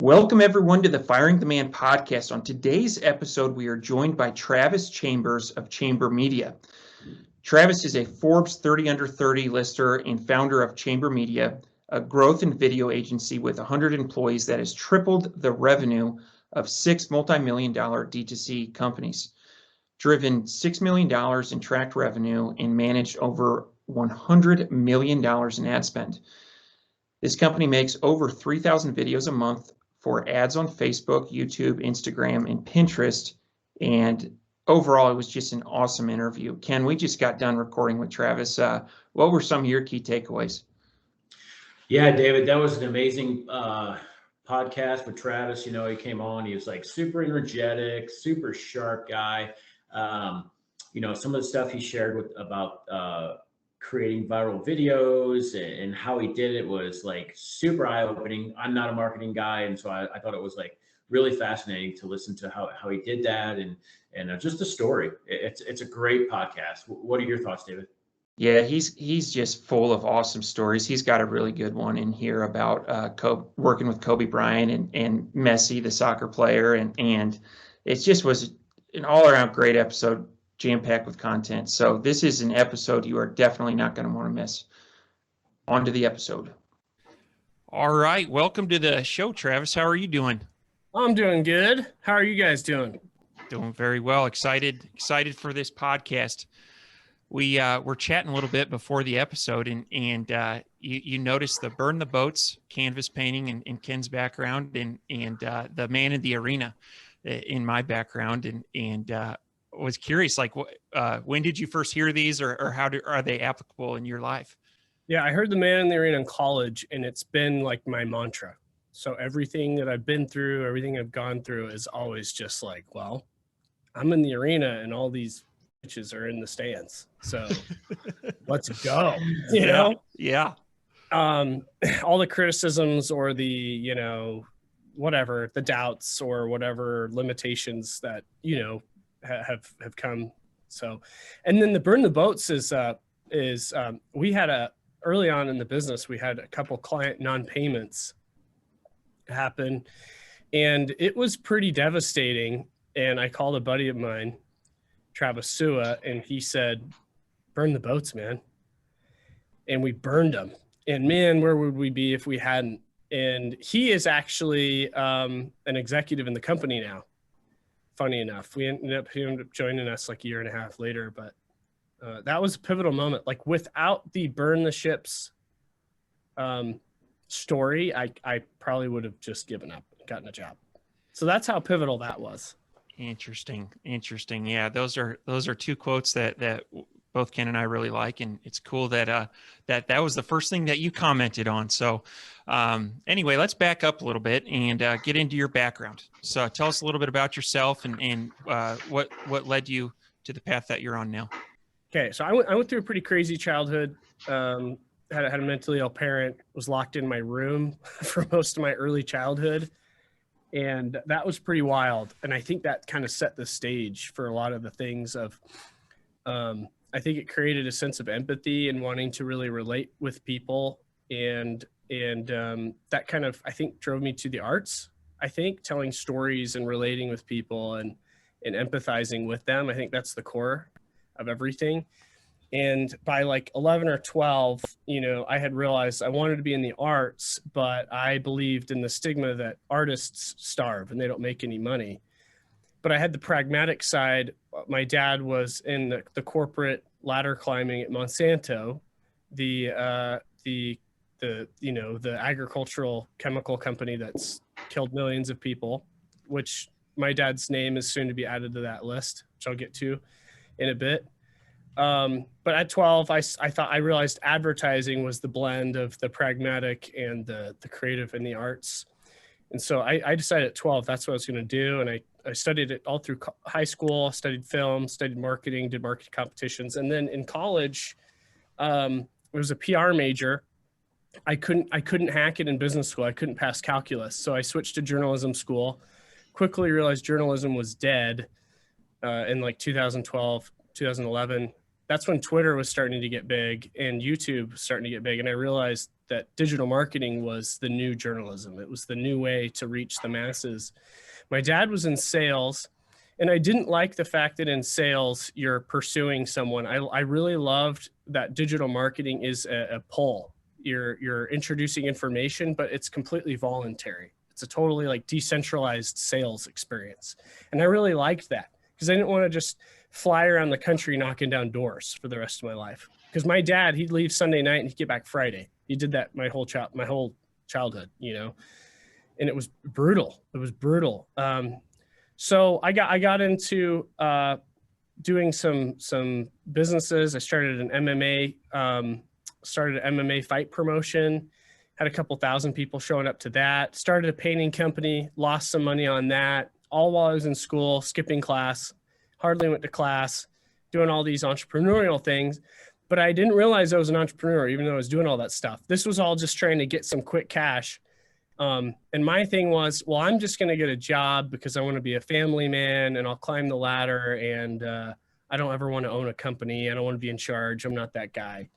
Welcome, everyone, to the Firing the Man podcast. On today's episode, we are joined by Travis Chambers of Chamber Media. Travis is a Forbes 30 Under 30 lister and founder of Chamber Media, a growth and video agency with 100 employees that has tripled the revenue of 6 multi-million-dollar D2C companies, driven $6 million in tracked revenue, and managed over $100 million in ad spend. This company makes over 3,000 videos a month for ads on Facebook, YouTube, Instagram, and Pinterest. And overall, it was just an awesome interview. Ken, we just got done recording with Travis. What were some of your key takeaways? Yeah, David, that was an amazing podcast with Travis. He came on, he was like super energetic, super sharp guy. Some of the stuff he shared about creating viral videos and how he did it was like super eye-opening. I'm not a marketing guy, and so I thought it was like really fascinating to listen to how he did that and just the story. It's a great podcast. What are your thoughts, David? Yeah, he's just full of awesome stories. He's got a really good one in here about working with Kobe Bryant and Messi, the soccer player, and it just was an all-around great episode, jam-packed with content. So this is an episode you are definitely not going to want to miss. On to the episode. All right, welcome to the show, Travis. How are you doing? I'm doing good. How are you guys doing? Doing very well. Excited for this podcast. We were chatting a little bit before the episode, and you noticed the Burn the Boats canvas painting in Ken's background, and the Man in the Arena in my background, and was curious, like, when did you first hear these, or how are they applicable in your life? Yeah, I heard the Man in the Arena in college, and it's been like my mantra. So everything that I've been through, everything I've gone through is always just like, well, I'm in the arena and all these bitches are in the stands. So let's go, you know? Yeah. All the criticisms or the, whatever, the doubts or whatever limitations that, have come. So, and then the Burn the Boats is we had early on in the business, we had a couple client non-payments happen, and it was pretty devastating. And I called a buddy of mine, Travis Sua, and he said, burn the boats, man. And we burned them. And man, where would we be if we hadn't? And he is actually an executive in the company now. Funny enough, he ended up joining us like a year and a half later, but that was a pivotal moment. Like, without the burn the ships story, I probably would have just given up and gotten a job. So that's how pivotal that was. Interesting. Yeah, those are two quotes that both Ken and I really like, and it's cool that that was the first thing that you commented on. So anyway, let's back up a little bit and get into your background. So tell us a little bit about yourself and what led you to the path that you're on now. Okay, so I went through a pretty crazy childhood. Had a mentally ill parent, was locked in my room for most of my early childhood. And that was pretty wild. And I think that kind of set the stage for a lot of the things of, I think it created a sense of empathy and wanting to really relate with people. And that kind of, I think, drove me to the arts. I think telling stories and relating with people and empathizing with them, I think that's the core of everything. And by like 11 or 12, I had realized I wanted to be in the arts, but I believed in the stigma that artists starve and they don't make any money. But I had the pragmatic side. My dad was in the corporate ladder climbing at Monsanto, the agricultural chemical company that's killed millions of people, which my dad's name is soon to be added to that list, which I'll get to in a bit. But at 12, I realized advertising was the blend of the pragmatic and the creative and the arts. And so I decided at 12, that's what I was going to do. And I studied it all through high school, studied film, studied marketing, did marketing competitions. And then in college, it was a PR major. I couldn't hack it in business school. I couldn't pass calculus. So I switched to journalism school, quickly realized journalism was dead in like 2012, 2011. That's when Twitter was starting to get big and YouTube was starting to get big. And I realized that digital marketing was the new journalism. It was the new way to reach the masses. My dad was in sales, and I didn't like the fact that in sales, you're pursuing someone. I really loved that digital marketing is a pull. You're introducing information, but it's completely voluntary. It's a totally like decentralized sales experience. And I really liked that because I didn't want to just fly around the country knocking down doors for the rest of my life. Because my dad, he'd leave Sunday night and he'd get back Friday. He did that my whole childhood, you know, and it was brutal. It was brutal. So I got into doing some businesses. I started an MMA fight promotion, had a couple thousand people showing up to that, started a painting company, lost some money on that, all while I was in school, skipping class, hardly went to class, doing all these entrepreneurial things. But I didn't realize I was an entrepreneur, even though I was doing all that stuff. This was all just trying to get some quick cash. And my thing was, well, I'm just going to get a job because I want to be a family man and I'll climb the ladder. And I don't ever want to own a company. I don't want to be in charge. I'm not that guy.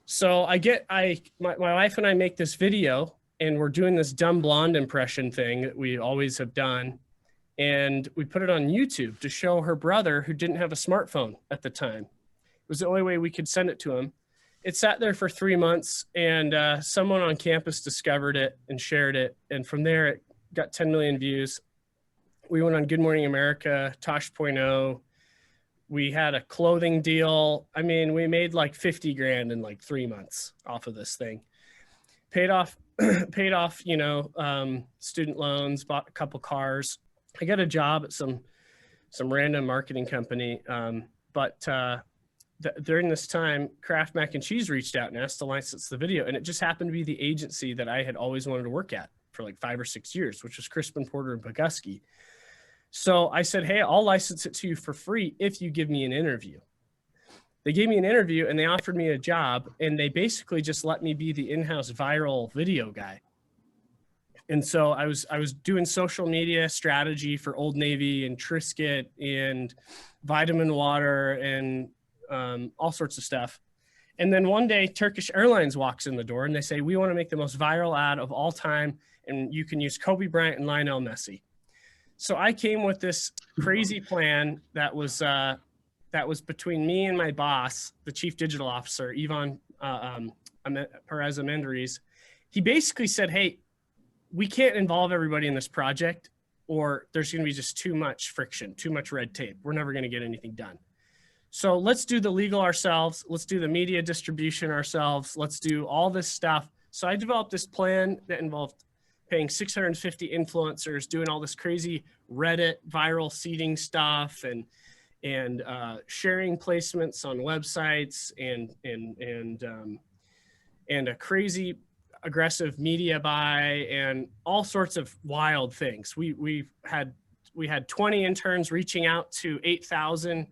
So my wife and I make this video, and we're doing this dumb blonde impression thing that we always have done. And we put it on YouTube to show her brother, who didn't have a smartphone at the time. It was the only way we could send it to him. It sat there for 3 months, and someone on campus discovered it and shared it. And from there, it got 10 million views. We went on Good Morning America, Tosh.0. We had a clothing deal. I mean, we made like 50 grand in like 3 months off of this thing. Paid off, you know, student loans, bought a couple cars. I got a job at some random marketing company. During this time, Kraft Mac and Cheese reached out and asked to license the video. And it just happened to be the agency that I had always wanted to work at for like 5 or 6 years, which was Crispin Porter and Bogusky. So I said, hey, I'll license it to you for free if you give me an interview. They gave me an interview and they offered me a job, and they basically just let me be the in-house viral video guy. And so I was doing social media strategy for Old Navy and Triscuit and Vitamin Water and all sorts of stuff. And then one day Turkish Airlines walks in the door and they say, we want to make the most viral ad of all time, and you can use Kobe Bryant and Lionel Messi. So I came with this crazy plan that was between me and my boss, the chief digital officer, Ivan Perez Amendariz. He basically said, hey, we can't involve everybody in this project, or there's going to be just too much friction, too much red tape. We're never going to get anything done. So let's do the legal ourselves. Let's do the media distribution ourselves. Let's do all this stuff. So I developed this plan that involved paying 650 influencers, doing all this crazy Reddit viral seeding stuff, and sharing placements on websites, and a crazy aggressive media buy, and all sorts of wild things. We had 20 interns reaching out to 8,000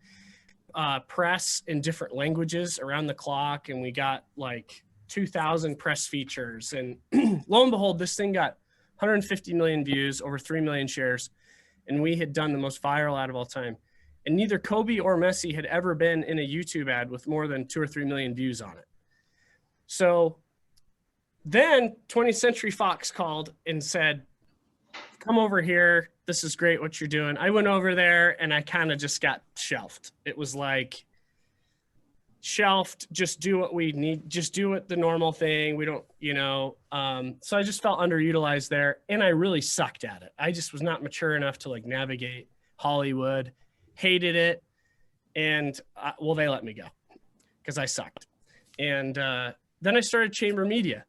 press in different languages around the clock, and we got like 2,000 press features. And lo and behold, this thing got 150 million views, over 3 million shares, and we had done the most viral ad of all time. And neither Kobe or Messi had ever been in a YouTube ad with more than 2 or 3 million views on it. So then 20th Century Fox called and said, come over here. This is great what you're doing. I went over there and I kind of just got shelved. It was like, shelved, just do what we need, just do it the normal thing. We don't, you know, so I just felt underutilized there, and I really sucked at it. I just was not mature enough to like navigate Hollywood, hated it. And well, they let me go because I sucked. And then I started Chamber Media,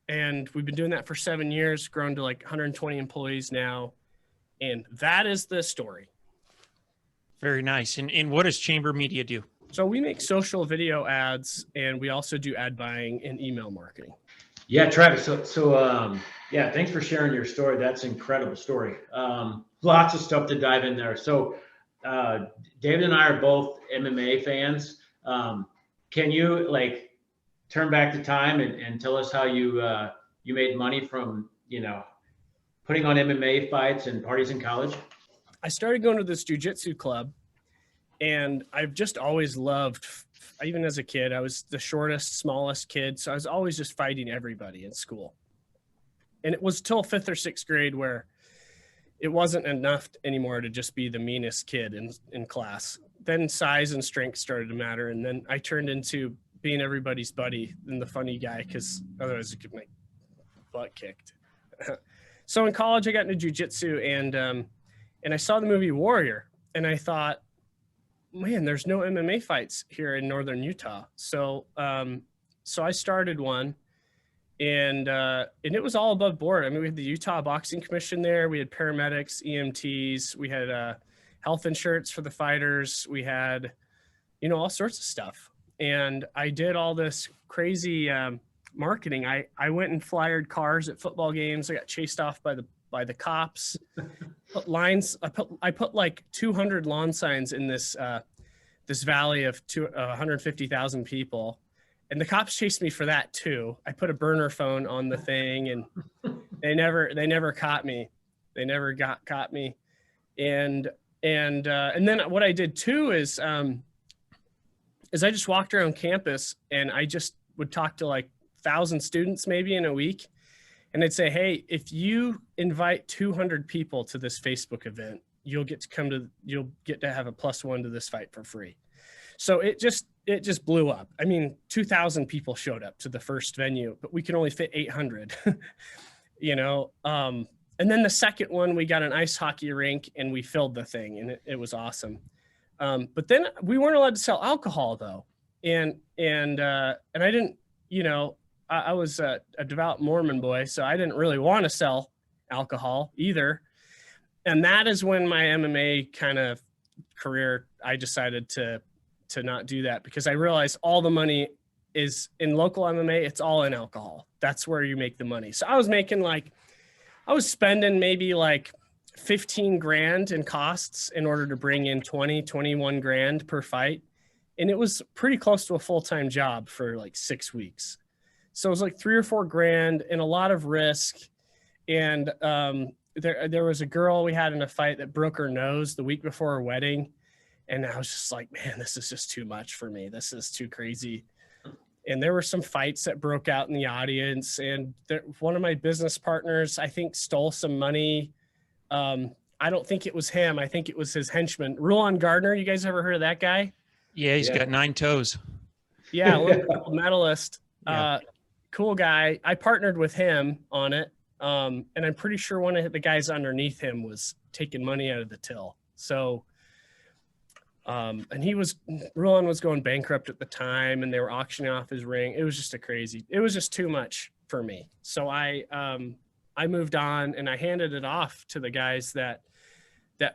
and we've been doing that for 7 years, grown to like 120 employees now. And that is the story. Very nice. And what does Chamber Media do? So we make social video ads, and we also do ad buying and email marketing. Yeah, Travis. So yeah, thanks for sharing your story. That's an incredible story. Lots of stuff to dive in there. So David and I are both MMA fans. Can you like turn back the time and tell us how you made money from, you know, putting on MMA fights and parties in college? I started going to this jiu-jitsu club, And I've just always loved, even as a kid, I was the shortest, smallest kid. So I was always just fighting everybody in school. And it was till 5th or 6th grade where it wasn't enough anymore to just be the meanest kid in class. Then size and strength started to matter. And then I turned into being everybody's buddy and the funny guy, because otherwise I get my butt kicked. So in college, I got into jiu-jitsu, and I saw the movie Warrior, and I thought, man, there's no MMA fights here in Northern Utah. So I started one, and it was all above board. I mean, we had the Utah Boxing Commission there. We had paramedics, EMTs. We had health insurance for the fighters. We had, all sorts of stuff. And I did all this crazy marketing. I went and flyered cars at football games. I got chased off by the cops. Put lines. I put like 200 lawn signs in this valley of 150,000 people, and the cops chased me for that too. I put a burner phone on the thing, and they never caught me. They never caught me. And then what I did too is I just walked around campus, and I just would talk to like 1,000 students maybe in a week. And I'd say, hey, if you invite 200 people to this Facebook event, you'll get to have a +1 to this fight for free. So it just blew up. I mean, 2,000 people showed up to the first venue, but we can only fit 800, and then the second one, we got an ice hockey rink and we filled the thing, and it was awesome. But then we weren't allowed to sell alcohol though. And I didn't, I was a devout Mormon boy, so I didn't really want to sell alcohol either. And that is when my MMA kind of career, I decided to not do that, because I realized all the money is in local MMA. It's all in alcohol. That's where you make the money. So I was spending maybe like 15 grand in costs in order to bring in 21 grand per fight. And it was pretty close to a full-time job for like 6 weeks. So it was like 3 or 4 grand and a lot of risk. And there was a girl we had in a fight that broke her nose the week before her wedding. And I was just like, man, this is just too much for me. This is too crazy. And there were some fights that broke out in the audience. And one of my business partners, I think, stole some money. I don't think it was him. I think it was his henchman. Rulon Gardner. You guys ever heard of that guy? Yeah, he's got 9 toes. Yeah, Olympic gold medalist. Yeah. Cool guy. I partnered with him on it. And I'm pretty sure one of the guys underneath him was taking money out of the till. So, and Rulon was going bankrupt at the time, and they were auctioning off his ring. It was just too much for me. So I moved on, and I handed it off to the guys that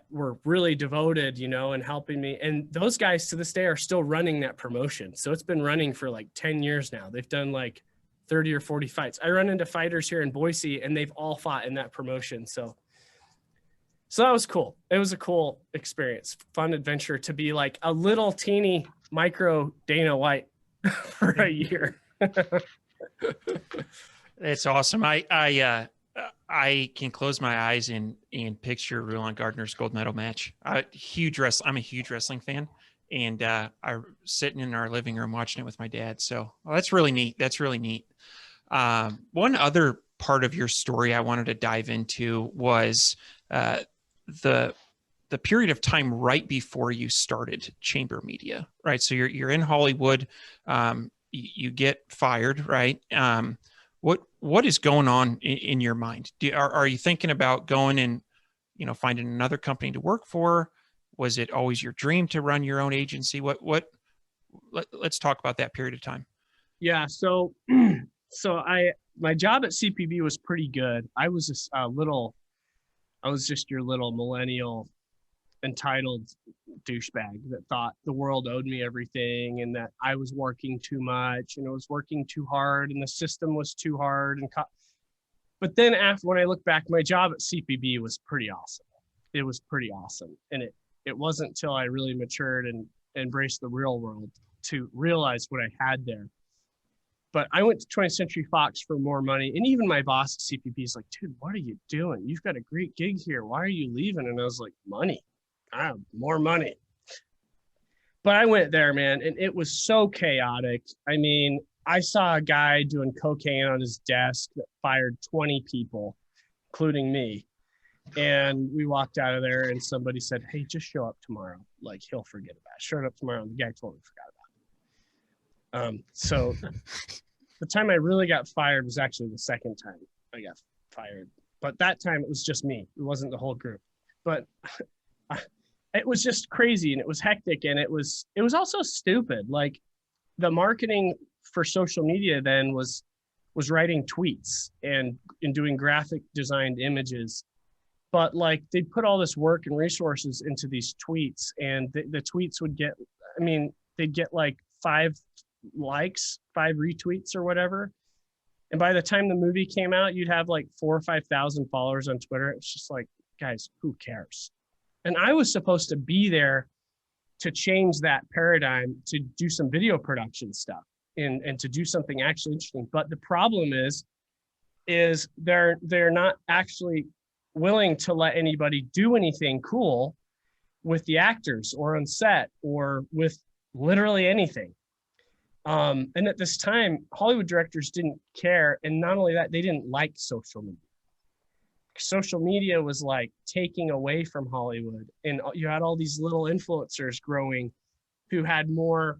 were really devoted, and helping me. And those guys to this day are still running that promotion. So it's been running for like 10 years now. They've done like 30 or 40 fights. I run into fighters here in Boise, and they've all fought in that promotion. So that was cool. It was a cool experience, fun adventure to be like a little teeny micro Dana White for a year. It's awesome. I can close my eyes and picture Rulon Gardner's gold medal match. I'm a huge wrestling fan, and I'm sitting in our living room watching it with my dad. So that's really neat. One other part of your story I wanted to dive into was the period of time right before you started Chamber Media, right? So you're in Hollywood, you get fired, right? What is going on in your mind? Are you thinking about going and, finding another company to work for? Was it always your dream to run your own agency? Let's talk about that period of time. Yeah. So my job at CPB was pretty good. I was just your little millennial entitled douchebag that thought the world owed me everything, and that I was working too much, and I was working too hard, and the system was too hard. But then when I look back, my job at CPB was pretty awesome. It was pretty awesome. And it wasn't until I really matured and embraced the real world to realize what I had there. But I went to 20th Century Fox for more money. And even my boss at CPB is like, dude, what are you doing? You've got a great gig here. Why are you leaving? And I was like, money. I have more money. But I went there, man, and it was so chaotic. I mean, I saw a guy doing cocaine on his desk that fired 20 people, including me. And we walked out of there and somebody said, hey, just show up tomorrow. Like, he'll forget about it. Showed up tomorrow and the guy totally forgot about it. So the time I really got fired was actually the second time I got fired. But that time it was just me. It wasn't the whole group. But it was just crazy and it was hectic and it was also stupid. Like the marketing for social media then was writing tweets and doing graphic designed images. But like they put all this work and resources into these tweets and the tweets would get, I mean, they'd get like 5 likes, 5 retweets or whatever. And by the time the movie came out, you'd have like 4,000 or 5,000 followers on Twitter. It's just like, guys, who cares? And I was supposed to be there to change that paradigm, to do some video production stuff and to do something actually interesting. But the problem is they're not actually willing to let anybody do anything cool with the actors or on set or with literally anything. And at this time, Hollywood directors didn't care. And not only that, they didn't like social media. Social media was like taking away from Hollywood. And you had all these little influencers growing who had more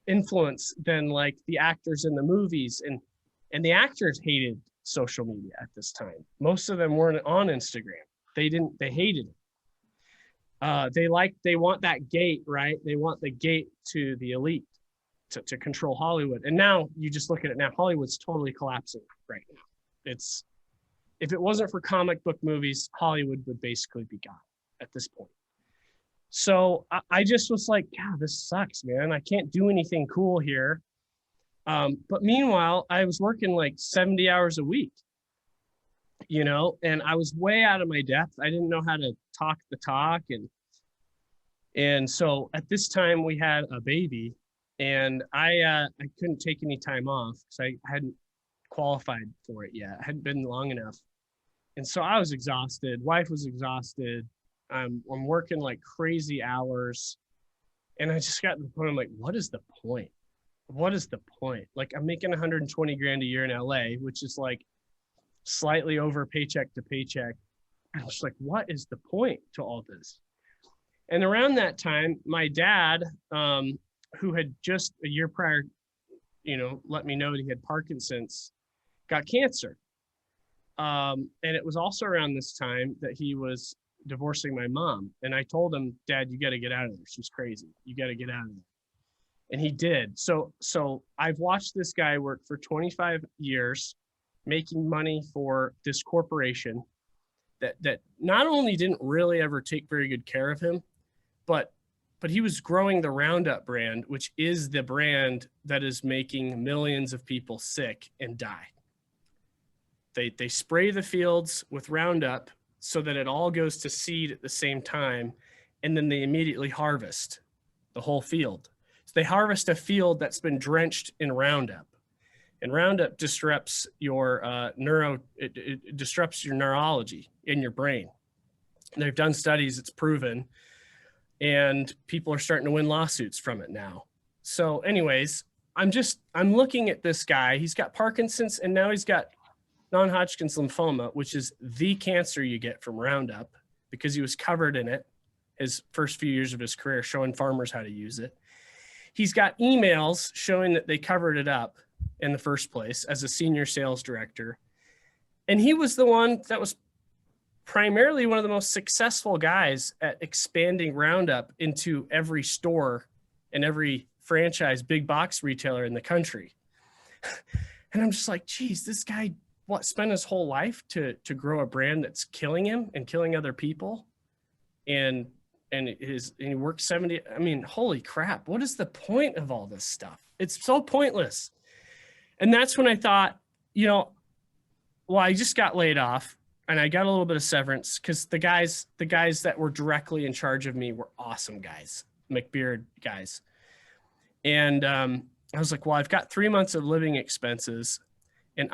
influence than like the actors in the movies. And the actors hated social media at this time. Most of them weren't on Instagram. They hated it. They want that gate, right? They want the gate to the elite to control Hollywood. And now you just look at it now, Hollywood's totally collapsing right now. If it wasn't for comic book movies, Hollywood would basically be gone at this point. So I just was like, God, this sucks, man. I can't do anything cool here. But meanwhile, I was working like 70 hours a week, you know, and I was way out of my depth. I didn't know how to talk the talk. And so at this time we had a baby and I couldn't take any time off because I hadn't qualified for it yet. I hadn't been long enough. And so I was exhausted. Wife was exhausted. I'm working like crazy hours. And I just got to the point, I'm like, what is the point? What is the point? Like I'm making 120 grand a year in LA, which is like slightly over paycheck to paycheck. I was like, what is the point to all this? And around that time, my dad, who had just a year prior, you know, let me know that he had Parkinson's, got cancer. And it was also around this time that he was divorcing my mom. And I told him, Dad, you got to get out of there. She's crazy. You got to get out of there. And he did. So I've watched this guy work for 25 years, making money for this corporation that not only didn't really ever take very good care of him, but he was growing the Roundup brand, which is the brand that is making millions of people sick and die. They spray the fields with Roundup so that it all goes to seed at the same time, and then they immediately harvest the whole field. So they harvest a field that's been drenched in Roundup, and Roundup disrupts your it disrupts your neurology in your brain. And they've done studies, it's proven, and people are starting to win lawsuits from it now. So anyways, I'm looking at this guy. He's got Parkinson's and now he's got non-Hodgkin's lymphoma, which is the cancer you get from Roundup because he was covered in it his first few years of his career, showing farmers how to use it. He's got emails showing that they covered it up in the first place as a senior sales director. And he was the one that was primarily one of the most successful guys at expanding Roundup into every store and every franchise big box retailer in the country. And I'm just like, geez, this guy spent his whole life to grow a brand that's killing him and killing other people. And he worked 70. I mean, holy crap. What is the point of all this stuff? It's so pointless. And that's when I thought, you know, well, I just got laid off and I got a little bit of severance because the guys that were directly in charge of me were awesome guys, McBeard guys. And I was like, well, I've got 3 months of living expenses and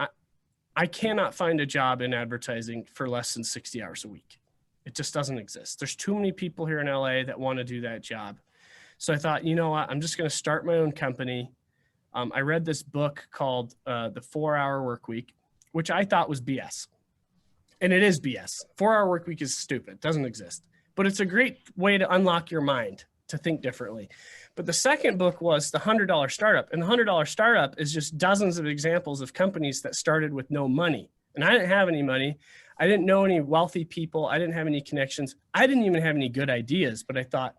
I cannot find a job in advertising for less than 60 hours a week. It just doesn't exist. There's too many people here in LA that want to do that job. So I thought, you know what, I'm just going to start my own company. I read this book called The 4-Hour Workweek, which I thought was BS. And it is BS. 4-Hour Workweek is stupid. It doesn't exist. But it's a great way to unlock your mind to think differently. But the second book was The $100 Startup. And the $100 Startup is just dozens of examples of companies that started with no money. And I didn't have any money. I didn't know any wealthy people. I didn't have any connections. I didn't even have any good ideas. But I thought,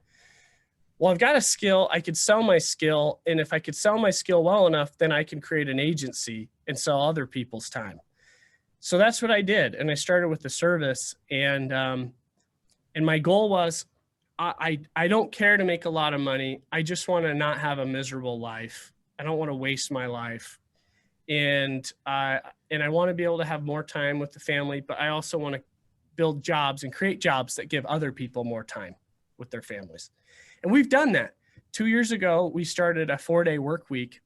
well, I've got a skill. I could sell my skill. And if I could sell my skill well enough, then I can create an agency and sell other people's time. So that's what I did. And I started with the service. And my goal was, I don't care to make a lot of money. I just want to not have a miserable life. I don't want to waste my life. And I want to be able to have more time with the family, but I also want to build jobs and create jobs that give other people more time with their families. And we've done that. 2 years ago, we started a 4-day work week.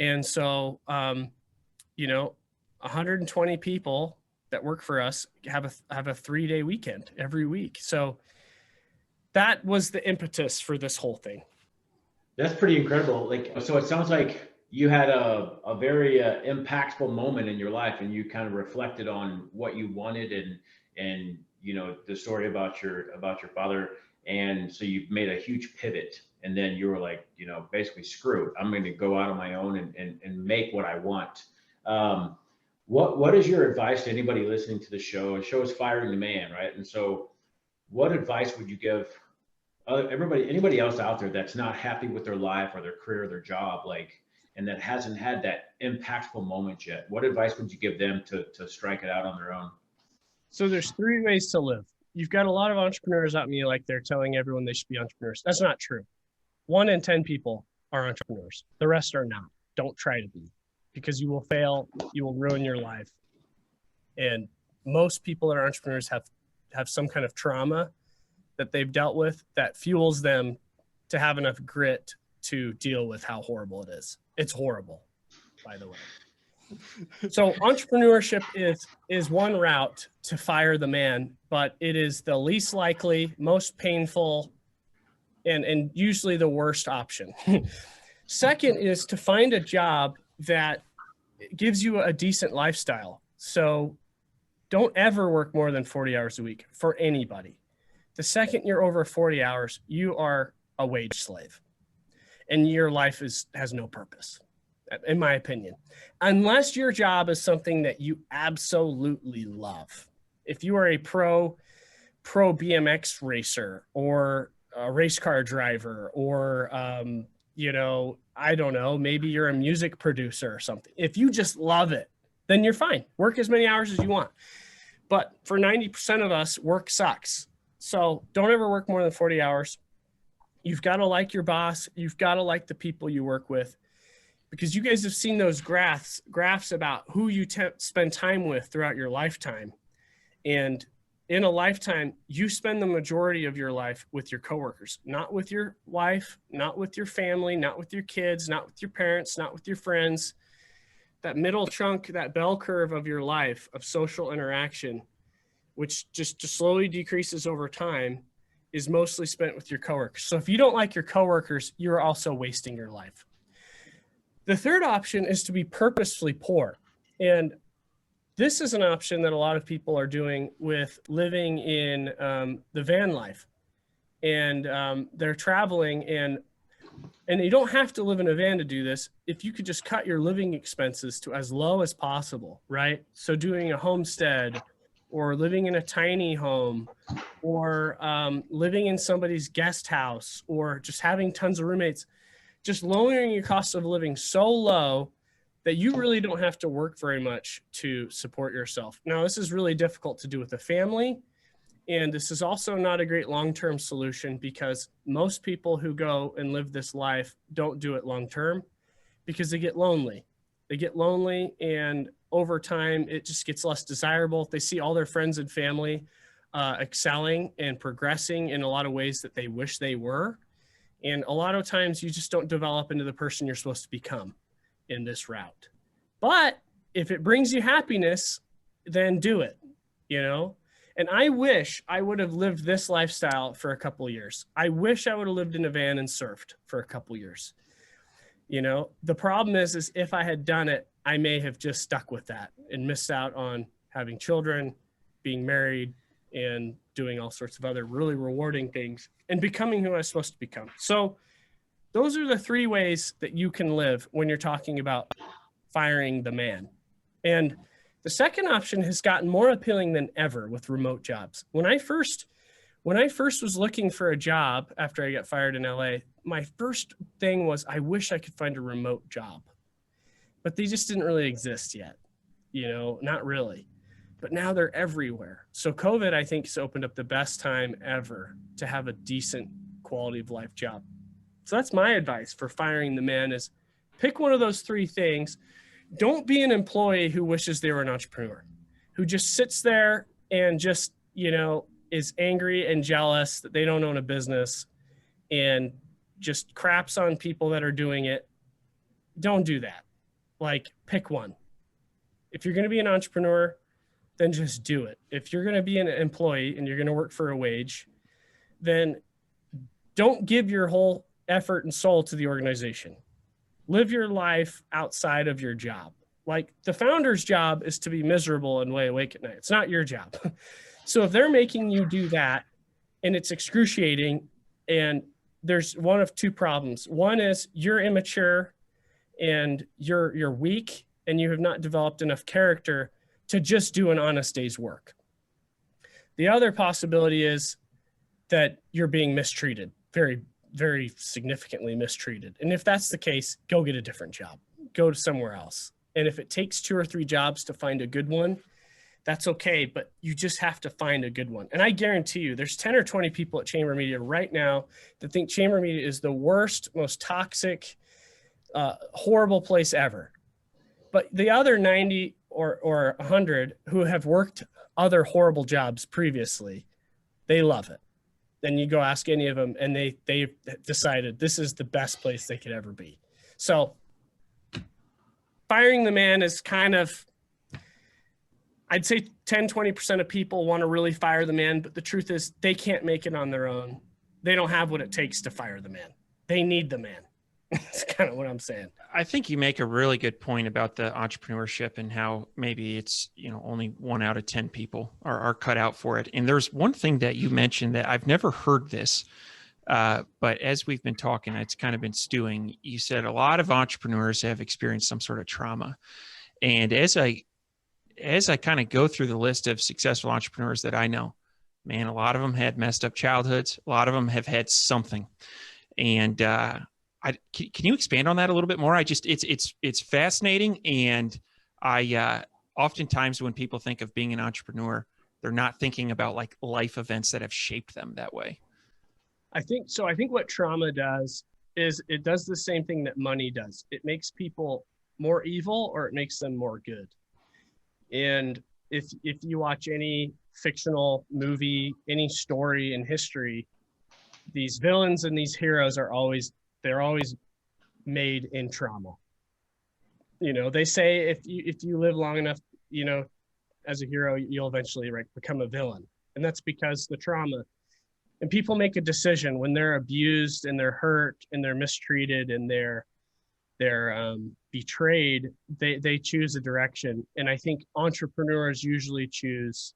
And so, 120 people that work for us have a 3-day weekend every week. So that was the impetus for this whole thing. That's pretty incredible. So it sounds like you had a very impactful moment in your life, and you kind of reflected on what you wanted and the story about your father. And so you made a huge pivot, and then you were like, basically, screw it. I'm going to go out on my own and make what I want. What is your advice to anybody listening to the show? The show is Firing the Man, right? And so what advice would you give anybody else out there that's not happy with their life or their career or their job, and that hasn't had that impactful moment yet? What advice would you give them to strike it out on their own? So there's 3 ways to live. You've got a lot of entrepreneurs out me like they're telling everyone they should be entrepreneurs. That's not true. 1 in 10 people are entrepreneurs. The rest are not. Don't try to be, because you will fail. You will ruin your life. And most people that are entrepreneurs have some kind of trauma that they've dealt with that fuels them to have enough grit to deal with how horrible it is. It's horrible, by the way. So entrepreneurship is one route to fire the man, but it is the least likely, most painful, and usually the worst option. Second is to find a job that gives you a decent lifestyle. So don't ever work more than 40 hours a week for anybody. The second you're over 40 hours, you are a wage slave, and your life has no purpose, in my opinion, unless your job is something that you absolutely love. If you are a pro BMX racer or a race car driver, or, I don't know, maybe you're a music producer or something. If you just love it, then you're fine. Work as many hours as you want. But for 90% of us, work sucks. So don't ever work more than 40 hours. You've got to like your boss. You've got to like the people you work with, because you guys have seen those graphs about who you spend time with throughout your lifetime. And in a lifetime, you spend the majority of your life with your coworkers, not with your wife, not with your family, not with your kids, not with your parents, not with your friends. That middle chunk, that bell curve of your life of social interaction, which just slowly decreases over time, is mostly spent with your coworkers. So if you don't like your coworkers, you're also wasting your life. The third option is to be purposefully poor. And this is an option that a lot of people are doing with living in the van life. And they're traveling, and you don't have to live in a van to do this. If you could just cut your living expenses to as low as possible, right? So doing a homestead, or living in a tiny home, or living in somebody's guest house, or just having tons of roommates, just lowering your cost of living so low that you really don't have to work very much to support yourself. Now, this is really difficult to do with a family, and this is also not a great long-term solution, because most people who go and live this life don't do it long-term because they get lonely. They get lonely, and over time, it just gets less desirable. They see all their friends and family excelling and progressing in a lot of ways that they wish they were. And a lot of times you just don't develop into the person you're supposed to become in this route. But if it brings you happiness, then do it, And I wish I would have lived this lifestyle for a couple of years. I wish I would have lived in a van and surfed for a couple of years. You know, the problem is if I had done it, I may have just stuck with that and missed out on having children, being married, and doing all sorts of other really rewarding things and becoming who I was supposed to become. So those are the three ways that you can live when you're talking about firing the man. And the second option has gotten more appealing than ever with remote jobs. When I first was looking for a job after I got fired in LA, my first thing was, I wish I could find a remote job, but they just didn't really exist yet. You know, not really, but now they're everywhere. So COVID, I think, has opened up the best time ever to have a decent quality of life job. So that's my advice for firing the man is pick one of those three things. Don't be an employee who wishes they were an entrepreneur, who just sits there and just, you know, is angry and jealous that they don't own a business and just craps on people that are doing it. Don't do that. Like, pick one. If you're going to be an entrepreneur, then just do it. If you're going to be an employee and you're going to work for a wage, then don't give your whole effort and soul to the organization. Live your life outside of your job. Like, the founder's job is to be miserable and lay awake at night. It's not your job. So if they're making you do that and it's excruciating, and there's one of two problems. One is you're immature and you're weak and you have not developed enough character to just do an honest day's work. The other possibility is that you're being mistreated, very, very significantly mistreated. And if that's the case, go get a different job, go to somewhere else. And if it takes 2 or 3 jobs to find a good one, that's okay, but you just have to find a good one. And I guarantee you there's 10 or 20 people at Chamber Media right now that think Chamber Media is the worst, most toxic, horrible place ever. But the other 90 or 100 who have worked other horrible jobs previously, they love it. Then you go ask any of them and they decided this is the best place they could ever be. So firing the man is kind of, I'd say 10, 20% of people want to really fire the man, but the truth is they can't make it on their own. They don't have what it takes to fire the man. They need the man. That's kind of what I'm saying. I think you make a really good point about the entrepreneurship and how maybe it's, you know, only 1 out of 10 people are cut out for it. And there's one thing that you mentioned that I've never heard this, but as we've been talking, it's kind of been stewing. You said a lot of entrepreneurs have experienced some sort of trauma. And as I kind of go through the list of successful entrepreneurs that I know, man, a lot of them had messed up childhoods. A lot of them have had something. And, can you expand on that a little bit more? It's fascinating. And I, oftentimes when people think of being an entrepreneur, they're not thinking about like life events that have shaped them that way. I think what trauma does is it does the same thing that money does. It makes people more evil or it makes them more good. And if you watch any fictional movie, any story in history, these villains and these heroes they're always made in trauma. You know, they say if you live long enough, you know, as a hero, you'll eventually become a villain. And that's because the trauma. And people make a decision when they're abused and they're hurt and they're mistreated and they're betrayed, they choose a direction. And I think entrepreneurs usually choose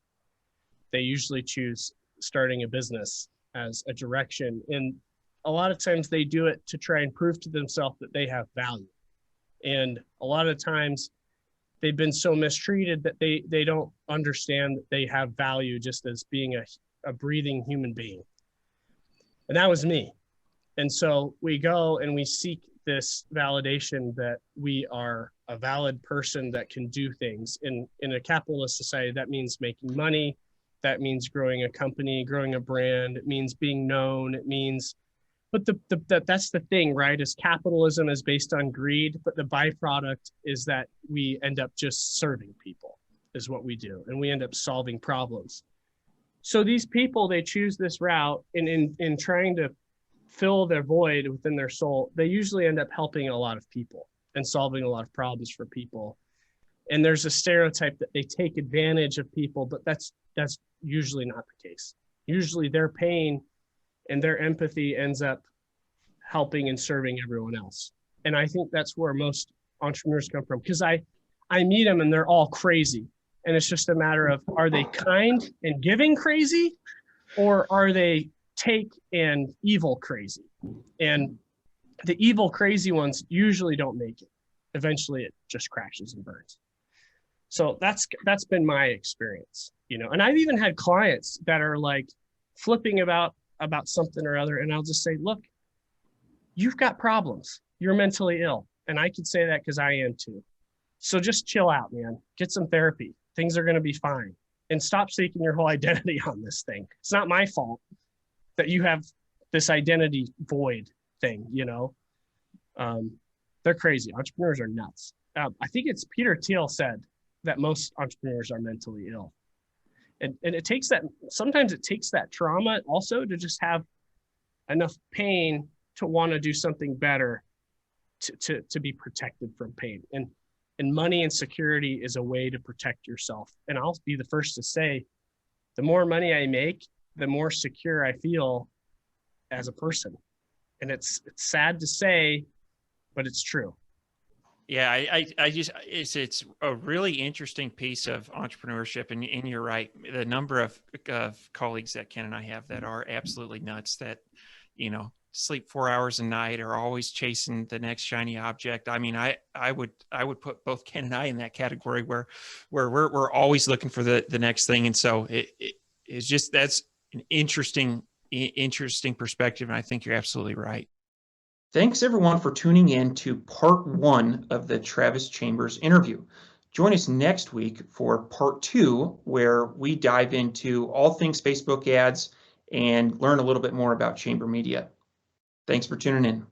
starting a business as a direction. And a lot of times they do it to try and prove to themselves that they have value. And a lot of times they've been so mistreated that they don't understand that they have value just as being a breathing human being. And that was me. And so we go and we seek this validation that we are a valid person that can do things. In a capitalist society, that means making money. That means growing a company, growing a brand. It means being known. It means, but that's the thing, right? Is capitalism is based on greed, but the byproduct is that we end up just serving people is what we do. And we end up solving problems. So these people, they choose this route in trying to fill their void within their soul. They usually end up helping a lot of people and solving a lot of problems for people. And there's a stereotype that they take advantage of people, but that's usually not the case. Usually their pain and their empathy ends up helping and serving everyone else. And I think that's where most entrepreneurs come from, because I meet them and they're all crazy. And it's just a matter of, are they kind and giving crazy, or are they take and evil crazy? And the evil crazy ones usually don't make it. Eventually it just crashes and burns. So that's been my experience, you know. And I've even had clients that are like flipping about something or other, and I'll just say, look, you've got problems. You're mentally ill. And I could say that because I am too. So just chill out, man. Get some therapy. Things are going to be fine. And stop seeking your whole identity on this thing. It's not my fault that you have this identity void thing, you know. They're crazy. Entrepreneurs are nuts. I think it's Peter Thiel said that most entrepreneurs are mentally ill. And it takes that, sometimes it takes that trauma also to just have enough pain to want to do something better, to be protected from pain. And money and security is a way to protect yourself. And I'll be the first to say, the more money I make, the more secure I feel as a person. And it's sad to say, but it's true. Yeah, I just, it's a really interesting piece of entrepreneurship, and you're right. The number of colleagues that Ken and I have that are absolutely nuts, that, you know, sleep 4 hours a night, are always chasing the next shiny object. I mean, I would put both Ken and I in that category where we're always looking for the next thing. And so it's just, that's an interesting perspective. And I think you're absolutely right. Thanks everyone for tuning in to part 1 of the Travis Chambers interview. Join us next week for part 2, where we dive into all things Facebook ads and learn a little bit more about Chamber Media. Thanks for tuning in.